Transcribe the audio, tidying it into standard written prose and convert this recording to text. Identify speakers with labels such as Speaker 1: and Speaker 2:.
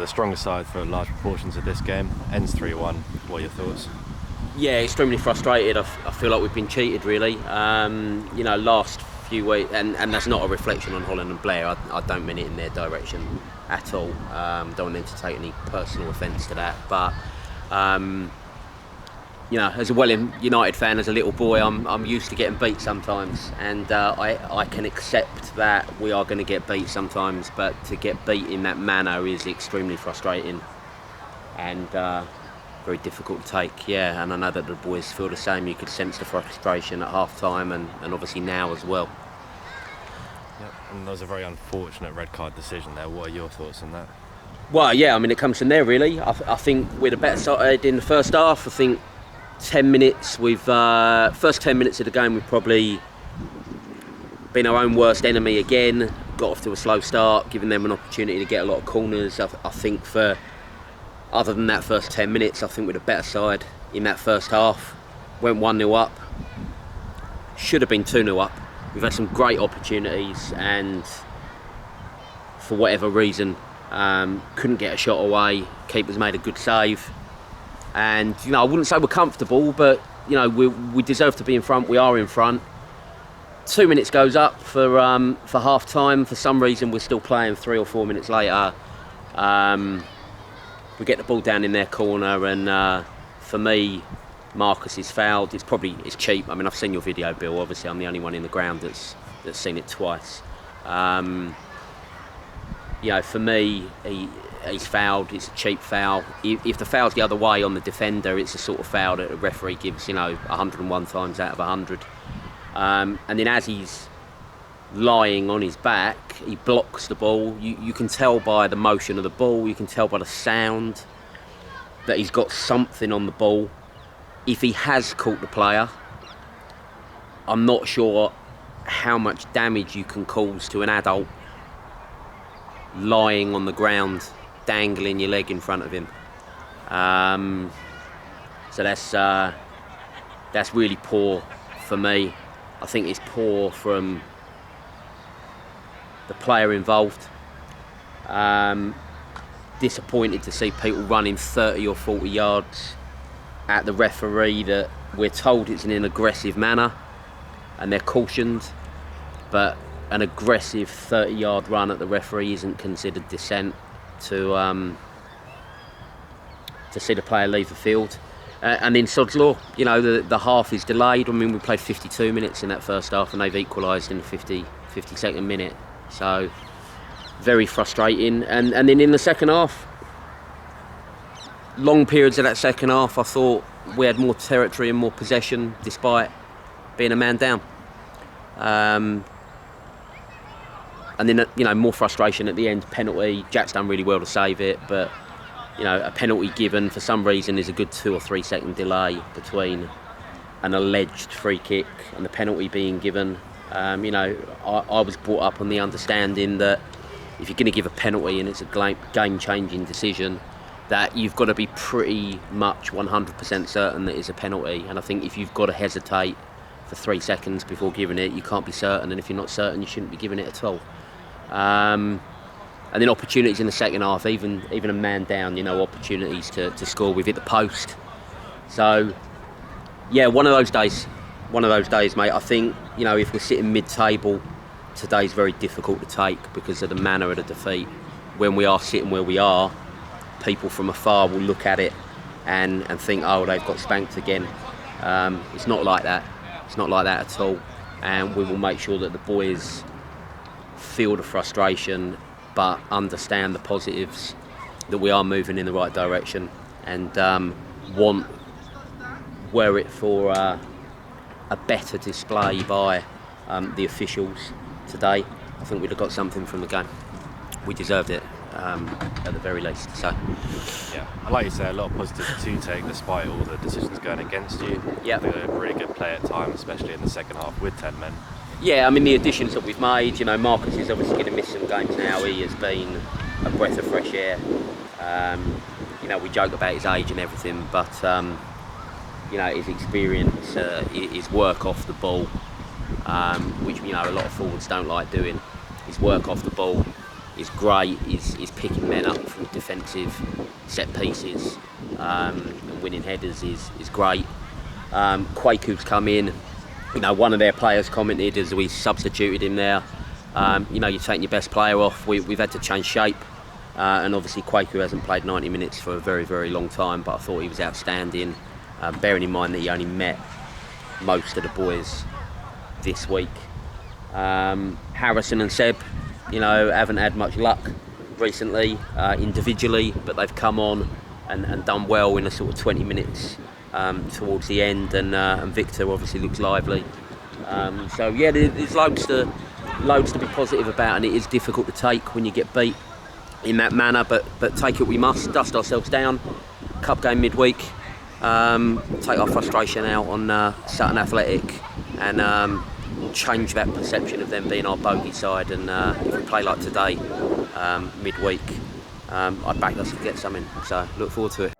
Speaker 1: the stronger side for large proportions of this game. Ends 3-1. What are your thoughts?
Speaker 2: Yeah, extremely frustrated. I feel like we've been cheated, really. Last few weeks, and that's not a reflection on Holland and Blair. I don't mean it in their direction at all. Don't want them to take any personal offence to that. But as a Welling United fan, as a little boy, I'm used to getting beat sometimes, and I can accept that we are going to get beat sometimes. But to get beat in that manner is extremely frustrating and very difficult to take. Yeah, and I know that the boys feel the same. You could sense the frustration at half time and obviously now as well.
Speaker 1: Yep, and that was a very unfortunate red card decision there. What are your thoughts on that?
Speaker 2: Well, yeah, I mean, it comes from there, really. I think we're the better side in the first half. I think 10 minutes, first 10 minutes of the game, we've probably been our own worst enemy again. Got off to a slow start, giving them an opportunity to get a lot of corners. I think other than that first 10 minutes, I think we're the better side in that first half. Went 1-0 up. Should have been 2-0 up. We've had some great opportunities and for whatever reason, couldn't get a shot away. Keeper's made a good save. And, I wouldn't say we're comfortable, but, we deserve to be in front. We are in front. 2 minutes goes up for half time. For some reason, we're still playing 3 or 4 minutes later. We get the ball down in their corner, and for me, Marcus is fouled. It's cheap. I mean, I've seen your video, Bill. Obviously, I'm the only one in the ground that's seen it twice. For me, he's fouled. It's a cheap foul. If the foul's the other way on the defender, it's a sort of foul that a referee gives, 101 times out of 100. And then as he's lying on his back, he blocks the ball. You can tell by the motion of the ball, you can tell by the sound that he's got something on the ball. If he has caught the player, I'm not sure how much damage you can cause to an adult lying on the ground, dangling your leg in front of him. So that's really poor for me. I think it's poor from the player involved. Disappointed to see people running 30 or 40 yards at the referee that we're told it's in an aggressive manner and they're cautioned, but an aggressive 30-yard run at the referee isn't considered dissent to see the player leave the field. And in Sod's Law, the half is delayed. I mean, we played 52 minutes in that first half and they've equalised in the 52nd minute. So, very frustrating. And then in the second half, long periods of that second half, I thought we had more territory and more possession despite being a man down. And then, more frustration at the end. Penalty. Jack's done really well to save it, but, a penalty given for some reason is a good 2 or 3 second delay between an alleged free kick and the penalty being given. I was brought up on the understanding that if you're going to give a penalty and it's a game-changing decision, that you've got to be pretty much 100% certain that it's a penalty. And I think if you've got to hesitate for 3 seconds before giving it, you can't be certain. And if you're not certain, you shouldn't be giving it at all. And then opportunities in the second half, even a man down, opportunities to score. We've hit the post. So, yeah, one of those days, mate. I think, if we're sitting mid-table, today's very difficult to take because of the manner of the defeat. When we are sitting where we are, people from afar will look at it and think, oh, they've got spanked again. It's not like that. It's not like that at all. And we will make sure that the boys feel the frustration but understand the positives, that we are moving in the right direction and were it for a better display by the officials today, I think we'd have got something from the game. We deserved it at the very least. So,
Speaker 1: yeah, like you say, a lot of positives to take despite all the decisions going against you.
Speaker 2: Yeah,
Speaker 1: they were a really good play at times, especially in the second half with 10 men.
Speaker 2: Yeah, I mean, the additions that we've made, Marcus is obviously going to miss some games now. He has been a breath of fresh air. We joke about his age and everything, but his experience, his work off the ball, which a lot of forwards don't like doing. His work off the ball is great. He's picking men up from defensive set pieces and winning headers is great. Quaku's come in. One of their players commented as we substituted him there. You're taking your best player off. We've had to change shape. And obviously Quaku hasn't played 90 minutes for a very, very long time, but I thought he was outstanding, bearing in mind that he only met most of the boys this week. Harrison and Seb, haven't had much luck recently individually, but they've come on and done well in the sort of 20 minutes towards the end, and Victor obviously looks lively. There's loads to be positive about, and it is difficult to take when you get beat in that manner, but take it we must, dust ourselves down, cup game midweek, take our frustration out on Sutton Athletic, and change that perception of them being our bogey side. And if we play like today, midweek, I back us to get something, so look forward to it.